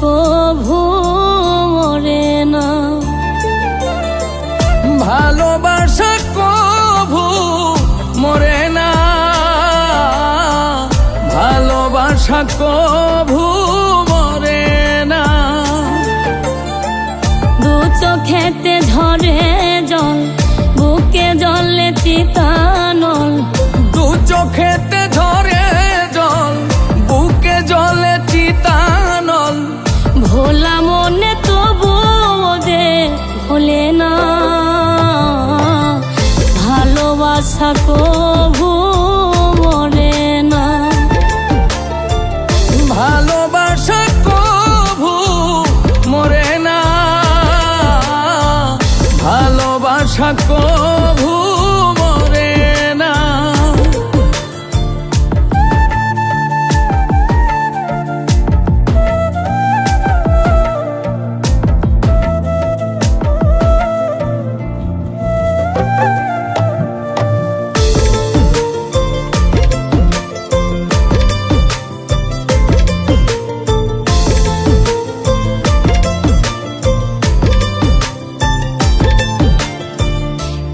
কভু মরে না, ভালোবাসা কভু মরে না, ভালোবাসা কভু মরে না। দু চোখেতে ঝরে জল, বুকে জলে চিতানল। দু চোখেতে ঝরে জল, বুকে জলে চিতানল। ভোলা মনে তবু ওদের ভোলে না, ভালোবাসা কভু মরে না, ভালোবাসা কভু মরে না, ভালোবাসা কভু মরে না।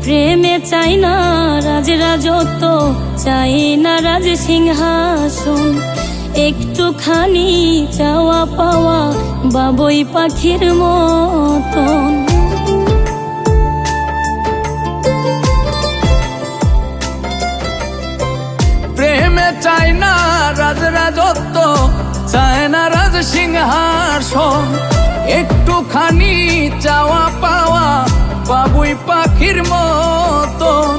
প্রেমে চাই না রাজ রাজত্ব, চাই না রাজ সিংহাসন। একটুখানি চাওয়া পাওয়া বাবুই পাখির মতন। প্রেমে চাই না রাজ রাজত্ব, চায় না রাজ সিংহাসন। একটুখানি চাওয়া পাওয়া বাবুই পাখির মতন।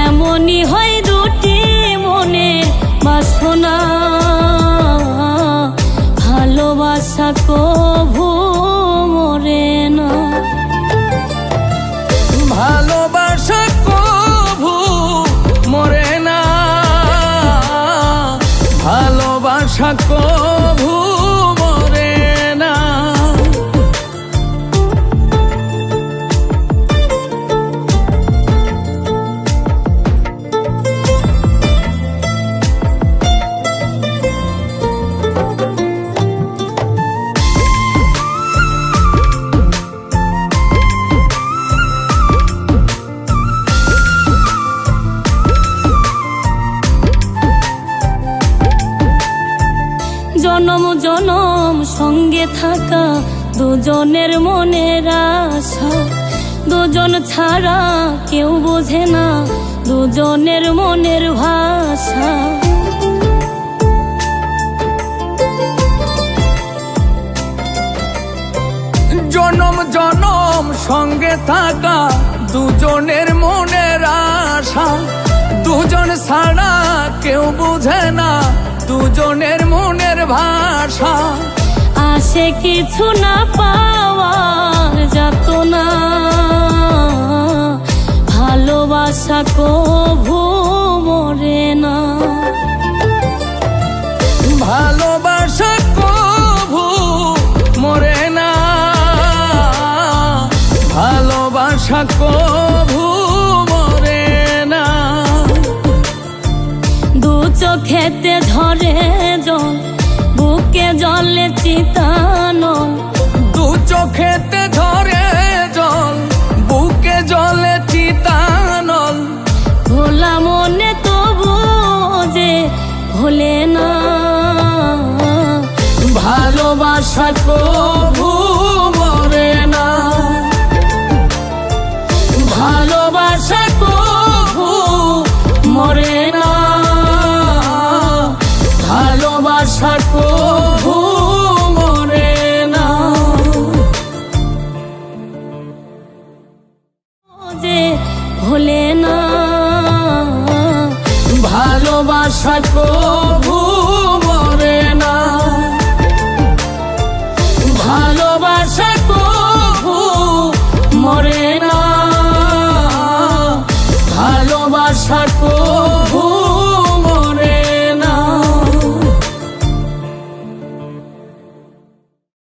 এমনই হয় দুটি মনের বাসনা, ভালোবাসা কভু মরে না, ভালোবাসা কভু মরে না, ভালোবাসা কভু মরে না। জনম জনম সঙ্গে থাকা দুজনের মনের আশা। দুজন ছাড়া কেউ বোঝে না দুজনের মনের ভাষা। জনম জনম সঙ্গে থাকা দুজনের মনের আশা। দুজন ছাড়া কেউ বুঝে না দুজনের মনের ভাষা। আসে কিছু না পাওয়ার যাত না, ভালোবাসা কভু মরে না, ভালোবাসা কভু মরে না, ভালোবাসা কভু মরে না। দু চোখেতে ঝরে জল, বুকে জলে চিতানল। দু চোখেতে ঝরে জল, বুকে জলে চিতানল। ভোলা মনে তবু যে ভোলে না, ভালোবাসা কভু মরে না, ভালোবাসা কভু মরে না, ভালোবাসা কভু মরে না। যে ভোলে না, ভালোবাসা কভু মরে না, ভালোবাসা কভু মরে না, ভালোবাসা